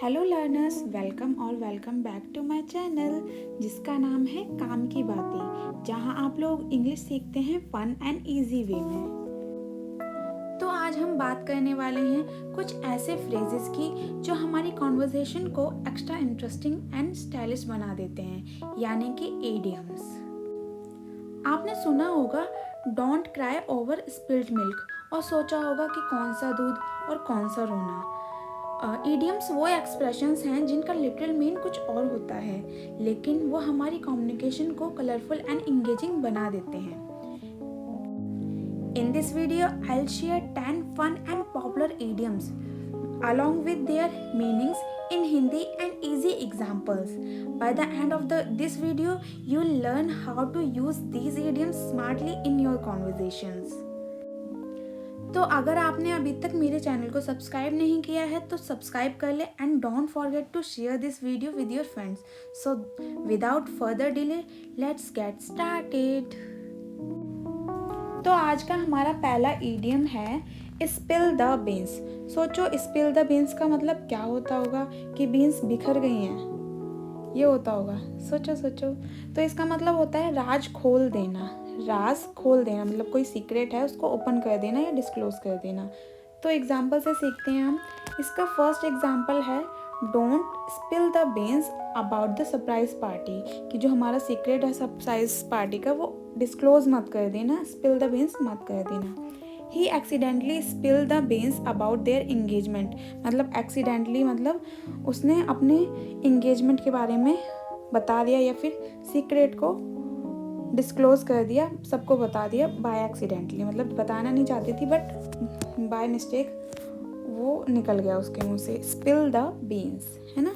Hello learners, welcome और welcome back to my channel जिसका नाम है काम की बातें, जहां आप लोग इंग्लिश सीखते हैं फन एंड इजी वे में। तो आज हम बात करने वाले हैं कुछ ऐसे फ्रेजेस की जो हमारी कॉन्वर्सेशन को एक्स्ट्रा इंटरेस्टिंग एंड स्टाइलिश बना देते हैं, यानी कि इडियम्स। आपने सुना होगा don't cry over spilled milk और सोचा होगा कि कौन सा दूध और कौन सा रोना। इडियम्स वो एक्सप्रेशंस हैं जिनका लिटरल मीन कुछ और होता है, लेकिन वो हमारी कम्युनिकेशन को कलरफुल एंड इंगेजिंग बना देते हैं। In this video, I'll share 10 fun and popular idioms along with their meanings in Hindi and easy examples. By the end of this video, you'll learn how to use these idioms smartly in your conversations. तो अगर आपने अभी तक मेरे channel को subscribe नहीं किया है तो सब्सक्राइब कर ले and don't forget to share this video with your friends. So without further delay let's get started. तो आज का हमारा पहला इडियम है स्पिल द बीन्स। सोचो, स्पिल द बीन्स का मतलब क्या होता होगा कि बीन्स बिखर गई हैं, ये होता होगा। सोचो सोचो। तो इसका मतलब होता है राज खोल देना। राज खोल देना मतलब कोई सीक्रेट है उसको ओपन कर देना या डिस्क्लोज कर देना। तो एग्जाम्पल से सीखते हैं हम। इसका फर्स्ट एग्जाम्पल है don't spill the beans about the surprise party, कि जो हमारा सीक्रेट है सरप्राइज पार्टी का वो डिस्क्लोज मत कर देना, स्पिल द बीन्स मत कर देना। He accidentally spill the beans about their engagement, मतलब एक्सीडेंटली मतलब उसने अपने इंगेजमेंट के बारे में बता दिया या फिर सीक्रेट को डिस्क्लोज कर दिया, सबको बता दिया बाय एक्सीडेंटली, मतलब बताना नहीं चाहती थी बट बाय मिस्टेक वो निकल गया उसके मुंह से। स्पिल द बीन्स, है ना।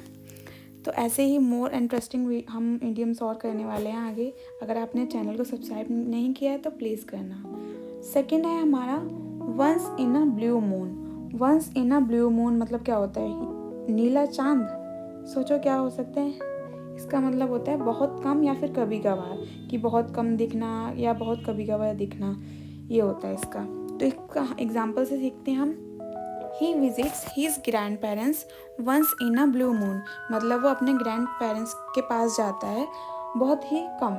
तो ऐसे ही मोर इंटरेस्टिंग हम इडियम्स और करने वाले हैं आगे। अगर आपने चैनल को सब्सक्राइब नहीं किया है तो प्लीज़ करना। सेकंड है हमारा once in a blue moon. Once in a blue moon मतलब क्या होता है? नीला चांद। सोचो क्या हो सकते हैं। इसका मतलब होता है बहुत कम या फिर कभी कभार, कि बहुत कम दिखना या बहुत कभी कभार दिखना, ये होता है इसका। तो इसका एग्जाम्पल से सीखते हैं हम। He visits his grandparents once in a blue moon, मतलब वो अपने ग्रैंड पेरेंट्स के पास जाता है बहुत ही कम।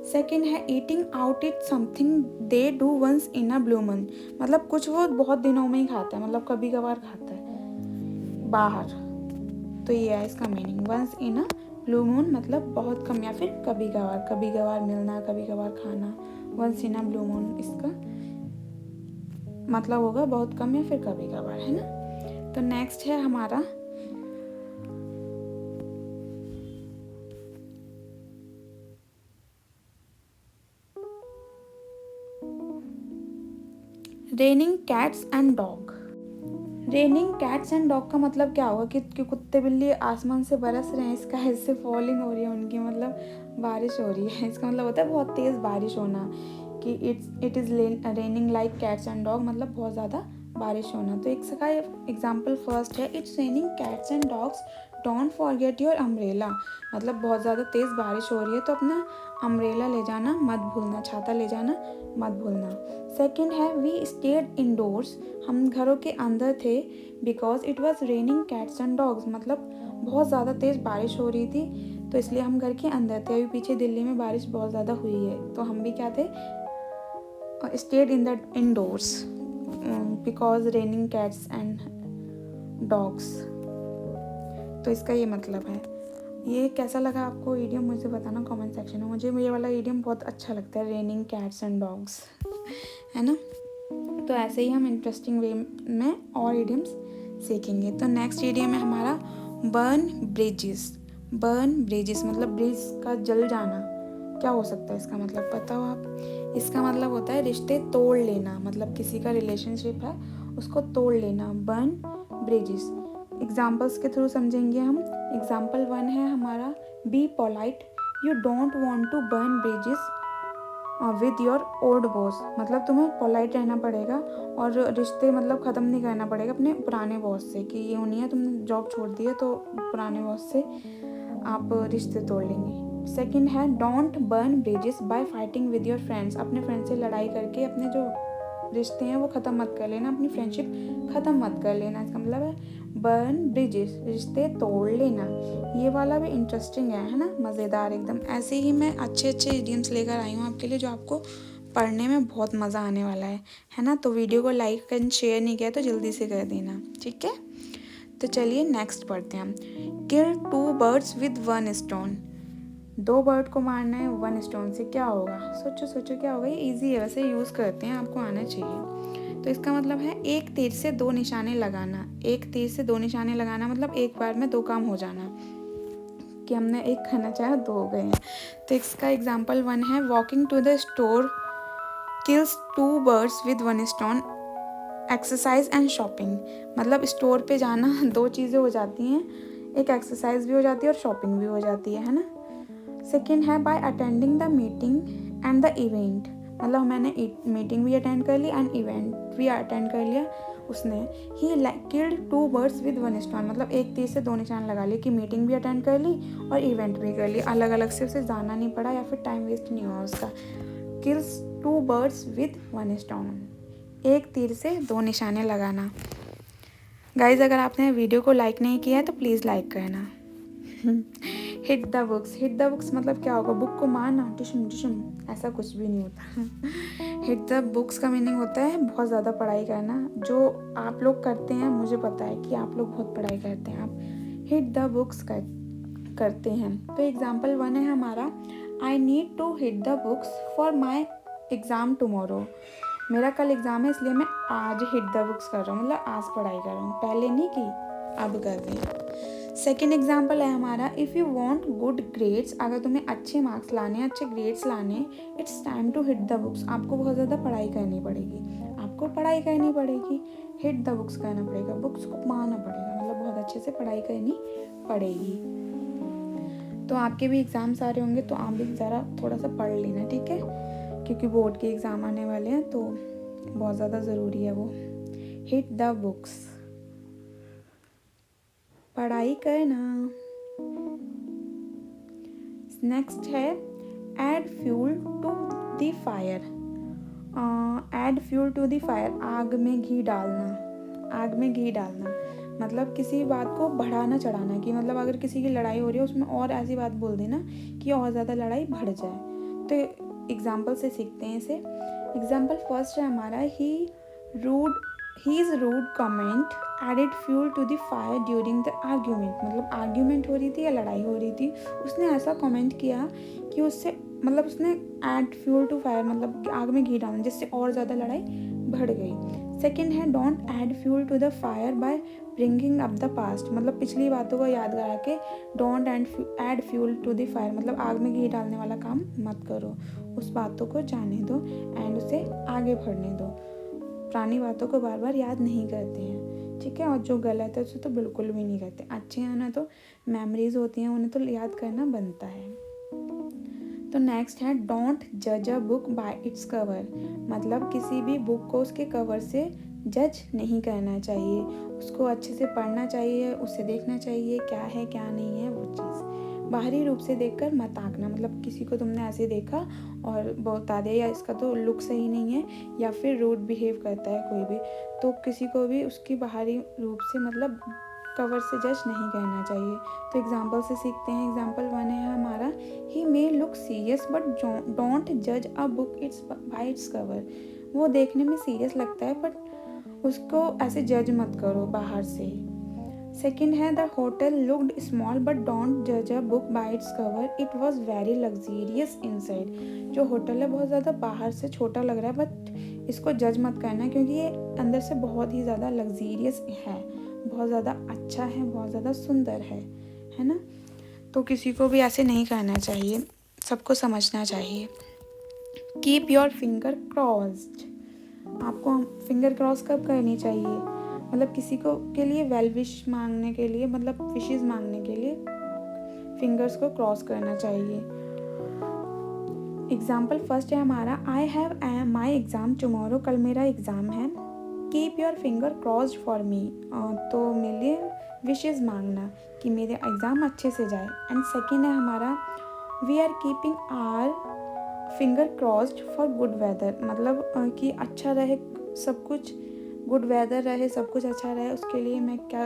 सेकेंड है eating out it something they do once in a blue moon, मतलब कुछ वो बहुत दिनों में ही खाता है, मतलब कभी कभार खाता है बाहर। तो ये है इसका meaning. Once in a blue moon मतलब बहुत कम या फिर कभी कभार मिलना, कभी कभार खाना। Once in a blue moon इसका मतलब होगा बहुत कम या फिर कभी कभार, है ना। तो नेक्स्ट है हमारा raining cats and dog. Raining cats and dog का मतलब क्या होगा कि कुत्ते बिल्ली आसमान से बरस रहे हैं, इसका इससे फॉलिंग हो रही है उनकी, मतलब बारिश हो रही है। इसका मतलब होता है बहुत तेज़ बारिश होना, कि it is raining like cats and dog, मतलब बहुत ज़्यादा बारिश होना। तो इसका एग्जाम्पल फर्स्ट है it's raining cats and dogs don't forget your umbrella, मतलब बहुत ज़्यादा तेज़ बारिश हो रही है तो अपना अम्ब्रेला ले जाना मत भूलना, छाता ले जाना मत भूलना। सेकेंड है वी स्टेड इनडोर्स, हम घरों के अंदर थे because it was raining cats and dogs, मतलब बहुत ज़्यादा तेज़ बारिश हो रही थी तो इसलिए हम घर के अंदर थे। अभी पीछे दिल्ली में बारिश बहुत ज़्यादा हुई है तो हम भी क्या थे, stayed in the indoors because raining cats and dogs. तो इसका ये मतलब है। ये कैसा लगा आपको इडियम मुझे बताना कमेंट सेक्शन में। मुझे ये वाला इडियम बहुत अच्छा लगता है, रेनिंग कैट्स एंड डॉग्स, है ना। तो ऐसे ही हम इंटरेस्टिंग वे में और इडियम्स सीखेंगे। तो नेक्स्ट इडियम है हमारा बर्न ब्रिजेस। बर्न ब्रिजेस मतलब ब्रिज का जल जाना। क्या हो सकता है इसका मतलब, पता हो आप? इसका मतलब होता है रिश्ते तोड़ लेना, मतलब किसी का रिलेशनशिप है उसको तोड़ लेना, बर्न ब्रिजेस। एग्जाम्पल्स के थ्रू समझेंगे हम। एग्जाम्पल 1 है हमारा be polite, you don't want to burn bridges with your old boss, मतलब तुम्हें पोलाइट रहना पड़ेगा और रिश्ते मतलब ख़त्म नहीं करना पड़ेगा अपने पुराने बॉस से, कि ये नहीं है तुमने जॉब छोड़ दी है तो पुराने बॉस से आप रिश्ते तोड़ लेंगे। सेकंड है don't burn bridges bye fighting with your friends, अपने फ्रेंड से लड़ाई करके अपने जो रिश्ते हैं वो ख़त्म मत कर लेना, अपनी फ्रेंडशिप ख़त्म मत कर लेना। इसका मतलब है बर्न ब्रिजेस, रिश्ते तोड़ लेना। ये वाला भी इंटरेस्टिंग है ना, मज़ेदार एकदम। ऐसे ही मैं अच्छे अच्छे इडियम्स लेकर आई हूँ आपके लिए, जो आपको पढ़ने में बहुत मज़ा आने वाला है ना। तो वीडियो को लाइक एंड शेयर नहीं किया तो जल्दी से कर देना, ठीक है। तो चलिए नेक्स्ट पढ़ते हैं हम। किल 2 birds with 1 stone। 2 बर्ड को मारना है 1 स्टोन से, क्या होगा? सोचो सोचो क्या होगा। ये इजी है वैसे, यूज़ करते हैं, आपको आना चाहिए। तो इसका मतलब है एक तीर से 2 निशाने लगाना। एक तीर से 2 निशाने लगाना मतलब एक बार में 2 काम हो जाना, कि हमने एक करना चाहा 2 हो गए हैं। तो इसका एग्जाम्पल 1 है, walking to the store kills 2 birds with 1 stone, exercise and shopping. मतलब स्टोर पे जाना 2 चीज़ें हो जाती हैं, एक एक्सरसाइज भी हो जाती है और शॉपिंग भी हो जाती है ना। सेकेंड है by attending the meeting and the event. मतलब मैंने मीटिंग भी अटेंड कर ली एंड इवेंट भी अटेंड कर लिया उसने। He killed 2 birds with 1 stone, मतलब एक तीर से 2 निशान लगा लिए, कि मीटिंग भी अटेंड कर ली और इवेंट भी कर ली, अलग अलग से उसे जाना नहीं पड़ा या फिर टाइम वेस्ट नहीं हुआ उसका। किल्स 2 birds with 1 stone, एक तीर से 2 निशाने लगाना। गाइज अगर आपने वीडियो को लाइक नहीं किया है तो प्लीज़ लाइक करना। Hit the books. Hit the books मतलब क्या होगा? बुक को मारना, टिशम टिशम, ऐसा कुछ भी नहीं होता। हिट द बुक्स का मीनिंग होता है बहुत ज़्यादा पढ़ाई करना, जो आप लोग करते हैं। मुझे पता है कि आप लोग बहुत पढ़ाई करते हैं, आप हिट द बुक्स करते हैं। तो एग्जाम्पल 1 है हमारा, I need to hit the books for my exam tomorrow. मेरा कल एग्ज़ाम है इसलिए मैं आज हिट द बुक्स कर रहा हूँ, मतलब आज पढ़ाई कर रहा हूँ, पहले नहीं की, अब कर रही हूँ। सेकेंड एग्जाम्पल है हमारा, if you want good grades. अगर तुम्हें अच्छे मार्क्स लाने, अच्छे ग्रेड्स लाने, it's time to hit the books. आपको बहुत ज़्यादा पढ़ाई करनी पड़ेगी, आपको पढ़ाई करनी पड़ेगी, हिट द बुक्स करना पड़ेगा, बुक्स को मारना पड़ेगा, मतलब बहुत अच्छे से पढ़ाई करनी पड़ेगी। तो आपके भी एग्ज़ाम्स आ रहे होंगे तो आप भी ज़रा थोड़ा सा पढ़ लेना, ठीक है, क्योंकि बोर्ड के एग्ज़ाम आने वाले हैं तो बहुत ज़्यादा ज़रूरी है वो। हिट द बुक्स, पढ़ाई करना। नेक्स्ट है add fuel to the fire. Add fuel to the fire, आग में घी डालना। आग में घी डालना मतलब किसी बात को बढ़ाना चढ़ाना, कि मतलब अगर किसी की लड़ाई हो रही है उसमें और ऐसी बात बोल देना कि और ज़्यादा लड़ाई बढ़ जाए। तो एग्जाम्पल से सीखते हैं इसे। एग्जाम्पल फर्स्ट है हमारा, his rude comment added fuel to the fire during the argument. मतलब आर्ग्यूमेंट हो रही थी या लड़ाई हो रही थी, उसने ऐसा कमेंट किया कि उससे मतलब उसने ऐड फ्यूल टू फायर मतलब आग में घी डालना, जिससे और ज़्यादा लड़ाई बढ़ गई। सेकेंड है don't add fuel to the fire by bringing up the past. मतलब पिछली बातों को याद करा के don't add fuel to the fire, मतलब आग में घी डालने वाला काम मत करो, उस बातों को जाने दो एंड उसे आगे बढ़ने दो। पुरानी बातों को बार बार याद नहीं करते हैं, ठीक है, और जो गलत है उसे तो बिल्कुल भी नहीं करते। अच्छे हैं ना, तो मेमोरीज होती हैं, उन्हें तो याद करना बनता है। तो नेक्स्ट है डोंट जज a book by its cover. मतलब किसी भी बुक को उसके कवर से जज नहीं करना चाहिए, उसको अच्छे से पढ़ना चाहिए, उसे देखना चाहिए क्या है क्या नहीं है वो चीज़। बाहरी रूप से देखकर मत आंकना, मतलब किसी को तुमने ऐसे देखा और बता दिया या इसका तो लुक सही नहीं है या फिर रूड बिहेव करता है कोई भी, तो किसी को भी उसकी बाहरी रूप से मतलब कवर से जज नहीं करना चाहिए। तो एग्जाम्पल से सीखते हैं। एग्जाम्पल 1 है हमारा, he may look serious but don't जज a book it's by its cover. वो देखने में सीरियस लगता है बट उसको ऐसे जज मत करो बाहर से। सेकेंड है the hotel looked small but don't जज a book by its cover, it was very luxurious inside. जो होटल है बहुत ज़्यादा बाहर से छोटा लग रहा है बट इसको जज मत करना, क्योंकि ये अंदर से बहुत ही ज़्यादा लग्जीरियस है, बहुत ज़्यादा अच्छा है, बहुत ज़्यादा सुंदर है ना। तो किसी को भी ऐसे नहीं करना चाहिए, सबको समझना चाहिए। Keep your finger crossed. आपको फिंगर क्रॉस कब करनी चाहिए? मतलब किसी को के लिए वेल विश मांगने के लिए, मतलब विशेस मांगने के लिए फिंगर्स को क्रॉस करना चाहिए। एग्जाम्पल फर्स्ट है हमारा, I have my exam tomorrow. कल मेरा एग्ज़ाम है। Keep your finger crossed for me, तो मेरे लिए विशेस मांगना कि मेरे एग्ज़ाम अच्छे से जाए। एंड सेकेंड है हमारा, we are keeping our finger crossed for good weather. मतलब कि अच्छा रहे सब कुछ, गुड वेदर रहे, सब कुछ अच्छा रहे, उसके लिए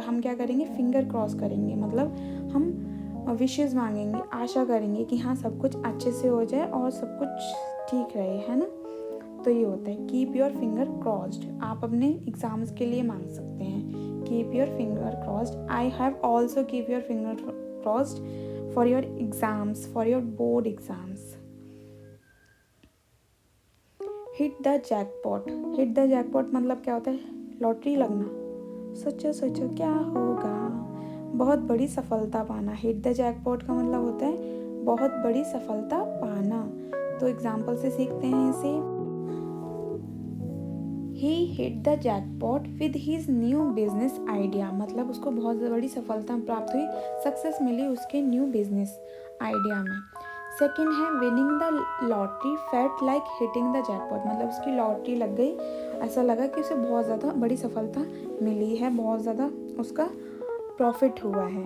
हम क्या करेंगे, फिंगर क्रॉस करेंगे, मतलब हम विशेज़ मांगेंगे, आशा करेंगे कि हाँ सब कुछ अच्छे से हो जाए और सब कुछ ठीक रहे, है ना। तो ये होता है कीप योर फिंगर क्रॉस्ड। आप अपने एग्ज़ाम्स के लिए मांग सकते हैं keep your finger crossed. I have also keep your finger crossed for your exams, for your board exams. Hit the jackpot. Hit the jackpot मतलब क्या होता है, लॉटरी लगना। सोचो सोचो क्या होगा, बहुत बड़ी सफलता पाना। हिट द जैकपॉट का मतलब होता है बहुत बड़ी सफलता पाना। तो एग्जाम्पल से सीखते हैं इसे। He hit the jackpot with his new business idea, मतलब उसको बहुत बड़ी सफलता प्राप्त हुई, सक्सेस मिली उसके न्यू बिजनेस आइडिया में। सेकेंड है winning the lottery felt like hitting the jackpot, मतलब उसकी लॉटरी लग गई, ऐसा लगा कि उसे बहुत ज़्यादा बड़ी सफलता मिली है, बहुत ज़्यादा उसका प्रॉफिट हुआ है।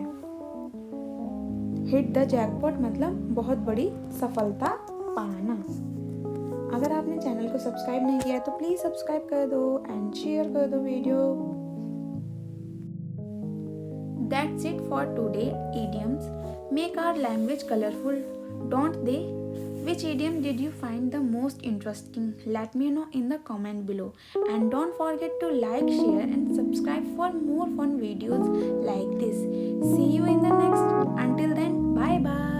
हिट द जैकपॉट मतलब बहुत बड़ी सफलता पाना। अगर आपने चैनल को सब्सक्राइब नहीं किया तो प्लीज़ सब्सक्राइब कर दो एंड शेयर कर दो video. That's it for today. Idioms make our language colorful, don't they? Which idiom did you find the most interesting? Let me know in the comment below. And don't forget to like, share and subscribe for more fun videos like this. See you in the next. Until then, bye bye.